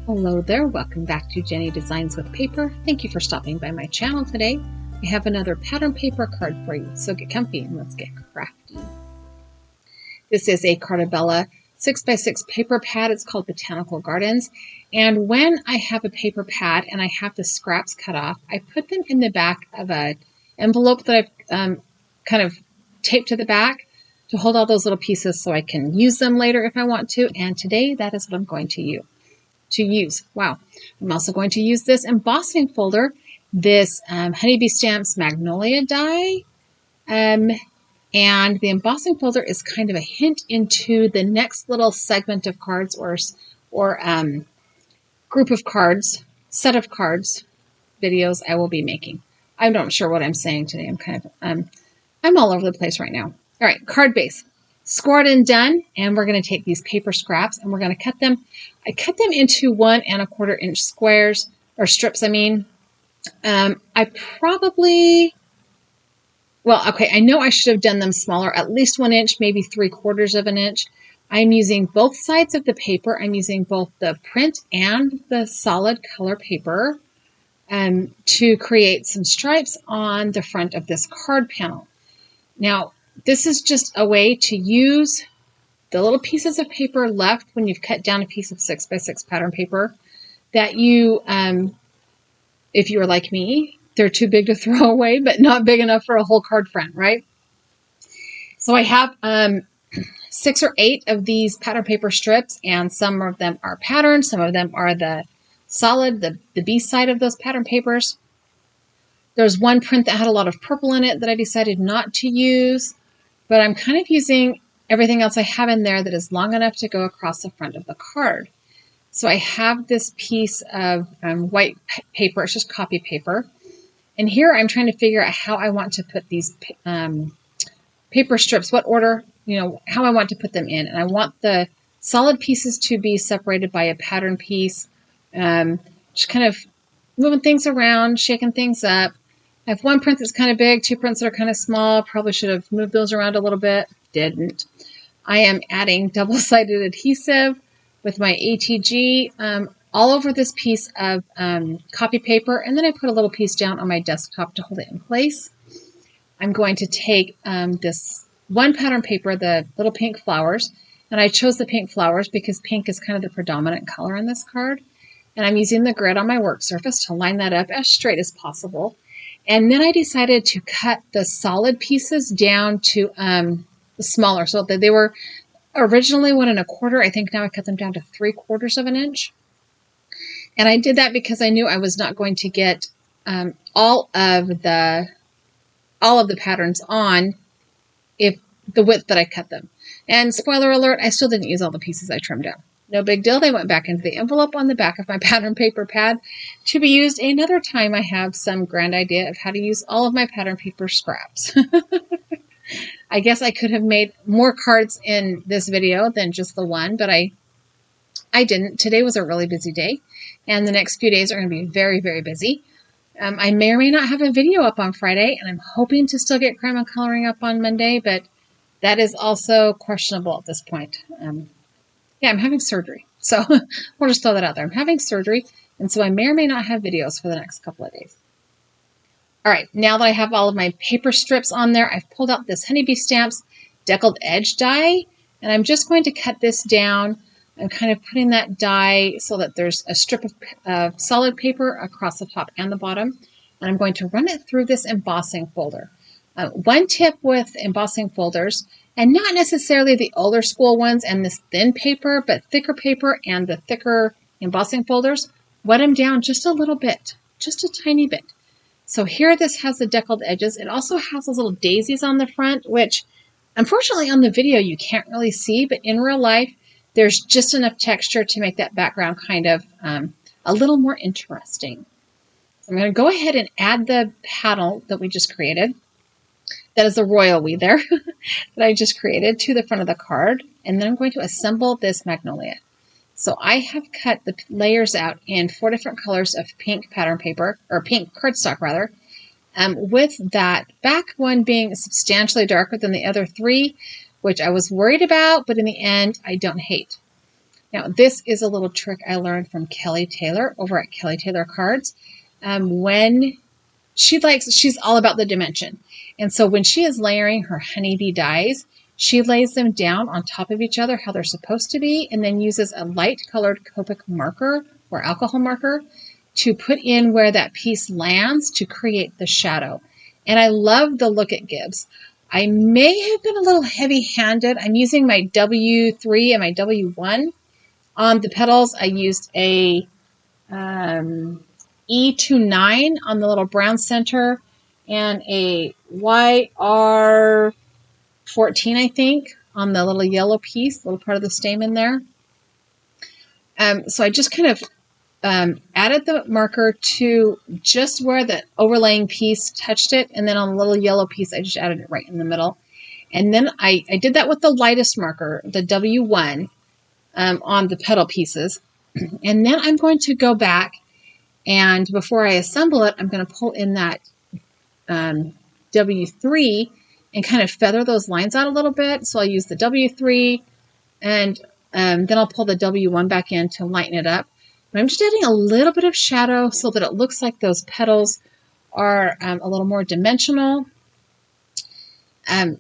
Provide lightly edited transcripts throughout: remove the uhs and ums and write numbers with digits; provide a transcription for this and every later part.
Hello there, welcome back to Jennie Designs with Paper. Thank you for stopping by my channel today. I have another pattern paper card for you, so get comfy and let's get crafty. This is a Cardabella 6x6 paper pad. It's called Botanical Gardens. And when I have a paper pad and I have the scraps cut off, I put them in the back of an envelope that I've kind of taped to the back to hold all those little pieces so I can use them later if I want to. And today that is what I'm going to use. Wow. I'm also going to use this embossing folder, this Honeybee Stamps Magnolia die. And the embossing folder is kind of a hint into the next little segment of cards or group of cards, set of cards videos I will be making. I'm not sure what I'm saying today. I'm all over the place right now. All right, card base. Scored and done, and we're going to take these paper scraps and we're going to cut them. I cut them into 1 1/4 inch squares, or strips, I mean. I know I should have done them smaller, at least 1 inch, maybe 3/4 of an inch. I'm using both sides of the paper. I'm using both the print and the solid color paper to create some stripes on the front of this card panel. Now, this is just a way to use the little pieces of paper left when you've cut down a piece of 6x6 pattern paper that you, if you were like me, they're too big to throw away, but not big enough for a whole card front, right? So I have 6 or 8 of these pattern paper strips, and some of them are patterned, some of them are the solid, the B side of those pattern papers. There's one print that had a lot of purple in it that I decided not to use, but I'm kind of using everything else I have in there that is long enough to go across the front of the card. So I have this piece of white paper. It's just copy paper. And here I'm trying to figure out how I want to put these paper strips, what order, how I want to put them in. And I want the solid pieces to be separated by a pattern piece. Just kind of moving things around, shaking things up. I have one print that's kind of big, 2 prints that are kind of small. Probably should have moved those around a little bit. Didn't. I am adding double-sided adhesive with my ATG all over this piece of copy paper, and then I put a little piece down on my desktop to hold it in place. I'm going to take this one pattern paper, the little pink flowers, and I chose the pink flowers because pink is kind of the predominant color in this card. And I'm using the grid on my work surface to line that up as straight as possible. And then I decided to cut the solid pieces down to smaller, so that they were originally 1 1/4. I think now I cut them down to 3/4 of an inch. And I did that because I knew I was not going to get all of the patterns on if the width that I cut them. And spoiler alert, I still didn't use all the pieces I trimmed down. No big deal. They went back into the envelope on the back of my pattern paper pad to be used another time I have some grand idea of how to use all of my pattern paper scraps. I guess I could have made more cards in this video than just the one, but I didn't. Today was a really busy day, and the next few days are going to be very, very busy. I may or may not have a video up on Friday, and I'm hoping to still get crema coloring up on Monday, but that is also questionable at this point. Yeah, I'm having surgery, so we'll just throw that out there. I'm having surgery, and so I may or may not have videos for the next couple of days. All right, now that I have all of my paper strips on there, I've pulled out this Honeybee Stamps deckled edge die, and I'm just going to cut this down. I'm kind of putting that die so that there's a strip of solid paper across the top and the bottom, and I'm going to run it through this embossing folder. One tip with embossing folders, and not necessarily the older school ones and this thin paper, but thicker paper and the thicker embossing folders, wet them down just a little bit, just a tiny bit. So here this has the deckled edges. It also has those little daisies on the front, which unfortunately on the video you can't really see, but in real life there's just enough texture to make that background kind of a little more interesting. So I'm going to go ahead and add the panel that we just created. That is the royal we there that I just created to the front of the card. And then I'm going to assemble this magnolia. So I have cut the layers out in 4 different colors of pink pattern paper, or pink cardstock rather, with that back one being substantially darker than the other 3, which I was worried about, but in the end, I don't hate. Now, this is a little trick I learned from Kelly Taylor over at Kelly Taylor Cards. When she's all about the dimension. And so when she is layering her honeybee dies, she lays them down on top of each other how they're supposed to be, and then uses a light colored Copic marker or alcohol marker to put in where that piece lands to create the shadow. And I love the look it gives. I may have been a little heavy-handed. I'm using my W3 and my W1. On the petals, I used a E29 on the little brown center and a YR14, I think, on the little yellow piece, little part of the stamen there. So I just kind of added the marker to just where the overlaying piece touched it, and then on the little yellow piece, I just added it right in the middle. And then I did that with the lightest marker, the W1, on the petal pieces. And then I'm going to go back, and before I assemble it, I'm going to pull in that W3 and kind of feather those lines out a little bit. So I'll use the W3, and then I'll pull the W1 back in to lighten it up. But I'm just adding a little bit of shadow so that it looks like those petals are a little more dimensional. I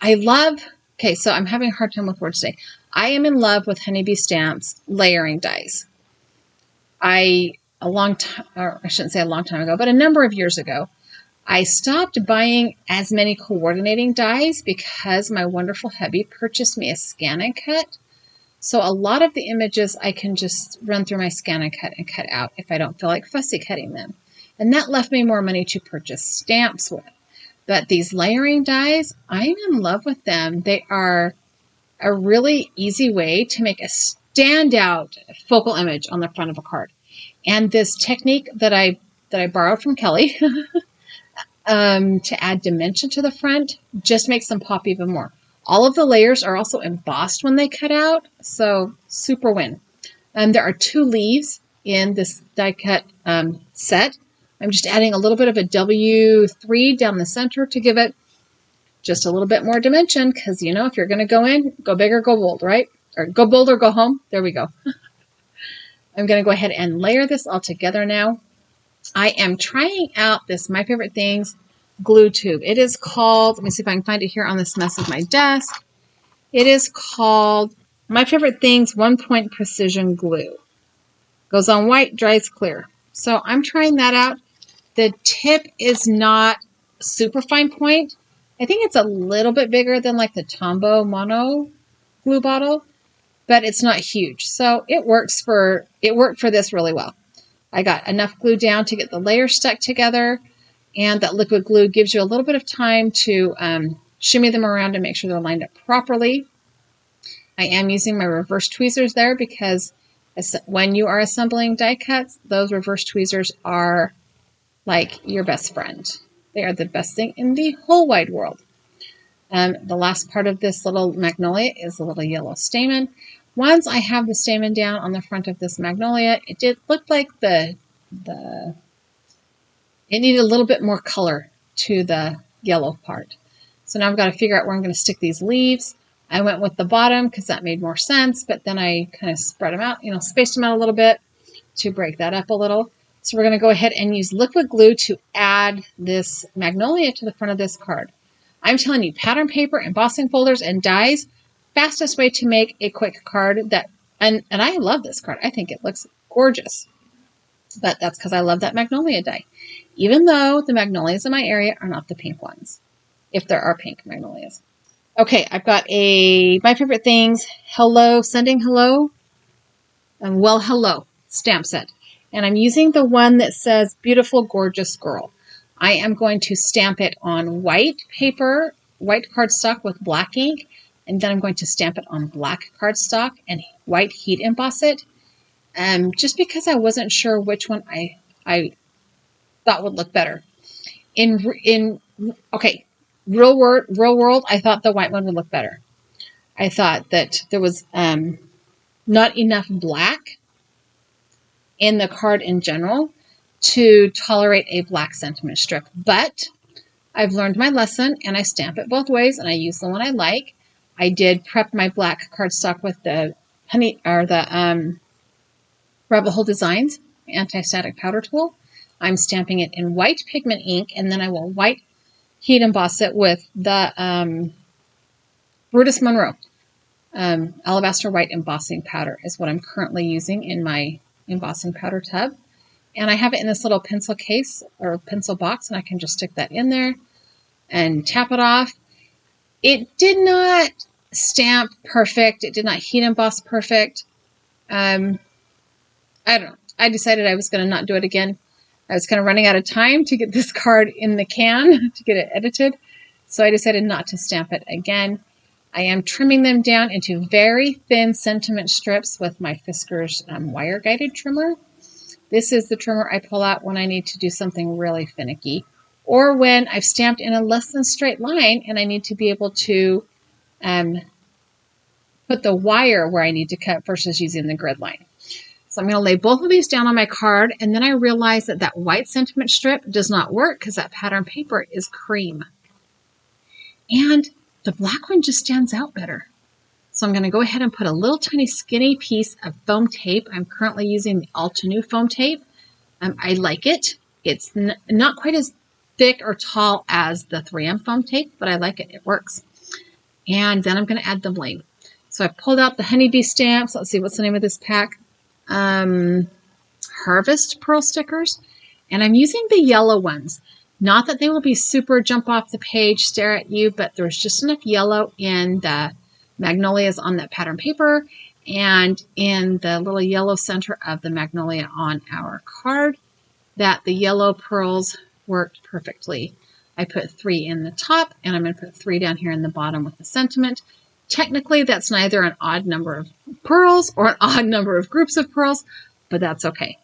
love, okay, so I'm having a hard time with words today. I am in love with Honeybee Stamps layering dies. A long time, or I shouldn't say a long time ago, but a number of years ago, I stopped buying as many coordinating dies because my wonderful hubby purchased me a scan and cut. So a lot of the images I can just run through my scan and cut out if I don't feel like fussy cutting them. And that left me more money to purchase stamps with. But these layering dies, I'm in love with them. They are a really easy way to make a standout focal image on the front of a card. And this technique that I borrowed from Kelly to add dimension to the front just makes them pop even more. All of the layers are also embossed when they cut out, so super win. There are 2 leaves in this die cut set. I'm just adding a little bit of a W3 down the center to give it just a little bit more dimension, because, you know, if you're going to go in, go big or go bold, right? Or go bold or go home. There we go. I'm going to go ahead and layer this all together now. I am trying out this My Favorite Things glue tube. It is called, let me see if I can find it here on this mess of my desk. It is called My Favorite Things 1-Point Precision Glue. Goes on white, dries clear. So I'm trying that out. The tip is not super fine point. I think it's a little bit bigger than like the Tombow Mono glue bottle, but it's not huge. So it worked for this really well. I got enough glue down to get the layers stuck together, and that liquid glue gives you a little bit of time to shimmy them around and make sure they're lined up properly. I am using my reverse tweezers there because when you are assembling die cuts, those reverse tweezers are like your best friend. They are the best thing in the whole wide world. The last part of this little magnolia is a little yellow stamen. Once I have the stamen down on the front of this magnolia, it did look like it needed a little bit more color to the yellow part. So now I've got to figure out where I'm going to stick these leaves. I went with the bottom because that made more sense, but then I kind of spread them out, spaced them out a little bit to break that up a little. So we're going to go ahead and use liquid glue to add this magnolia to the front of this card. I'm telling you, pattern paper, embossing folders, and dies, fastest way to make a quick card and I love this card. I think it looks gorgeous. But that's because I love that magnolia die. Even though the magnolias in my area are not the pink ones, if there are pink magnolias. Okay, I've got My Favorite Things Sending Hello, and Well Hello stamp set. And I'm using the one that says Beautiful Gorgeous Girl. I am going to stamp it on white paper, white cardstock with black ink, and then I'm going to stamp it on black cardstock and white heat emboss it. Just because I wasn't sure which one I thought would look better. Real world, I thought the white one would look better. I thought that there was not enough black in the card in general to tolerate a black sentiment strip. But I've learned my lesson, and I stamp it both ways, and I use the one I like. I did prep my black cardstock with the Rebel Hole Designs anti-static powder tool. I'm stamping it in white pigment ink, and then I will white heat emboss it with the Brutus Monroe alabaster white embossing powder is what I'm currently using in my embossing powder tub. And I have it in this little pencil case or pencil box, and I can just stick that in there and tap it off. It did not stamp perfect. It did not heat emboss perfect. I don't know. I decided I was going to not do it again. I was kind of running out of time to get this card in the can to get it edited. So I decided not to stamp it again. I am trimming them down into very thin sentiment strips with my Fiskars wire guided trimmer. This is the trimmer I pull out when I need to do something really finicky, or when I've stamped in a less than straight line and I need to be able to put the wire where I need to cut versus using the grid line. So I'm going to lay both of these down on my card, and then I realize that that white sentiment strip does not work because that pattern paper is cream. And the black one just stands out better. So I'm going to go ahead and put a little tiny skinny piece of foam tape. I'm currently using the Altenew foam tape. I like it. It's not quite as thick or tall as the 3M foam tape, but I like it. It works. And then I'm going to add the bling. So I pulled out the honeybee stamps. Let's see, what's the name of this pack? Harvest Pearl stickers. And I'm using the yellow ones. Not that they will be super jump off the page, stare at you, but there's just enough yellow in the magnolias on that pattern paper and in the little yellow center of the magnolia on our card that the yellow pearls worked perfectly. I put 3 in the top, and I'm going to put 3 down here in the bottom with the sentiment. Technically, that's neither an odd number of pearls or an odd number of groups of pearls, but that's okay.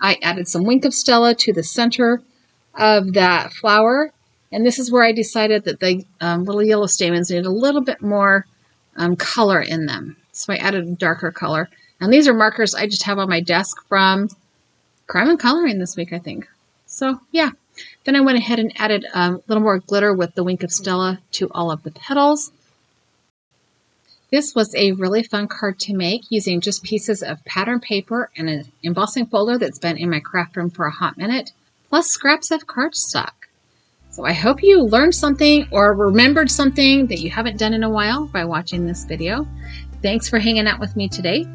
I added some Wink of Stella to the center of that flower, and this is where I decided that the little yellow stamens need a little bit more color in them. So I added a darker color. And these are markers I just have on my desk from Crime and Coloring this week, I think. So yeah. Then I went ahead and added a little more glitter with the Wink of Stella to all of the petals. This was a really fun card to make using just pieces of pattern paper and an embossing folder that's been in my craft room for a hot minute, plus scraps of cardstock. So I hope you learned something or remembered something that you haven't done in a while by watching this video. Thanks for hanging out with me today.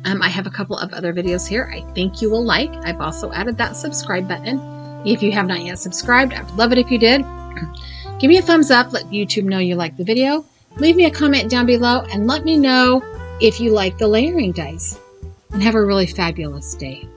I have a couple of other videos here I think you will like. I've also added that subscribe button. If you have not yet subscribed, I would love it if you did. Give me a thumbs up, let YouTube know you like the video. Leave me a comment down below and let me know if you like the layering dies. And have a really fabulous day.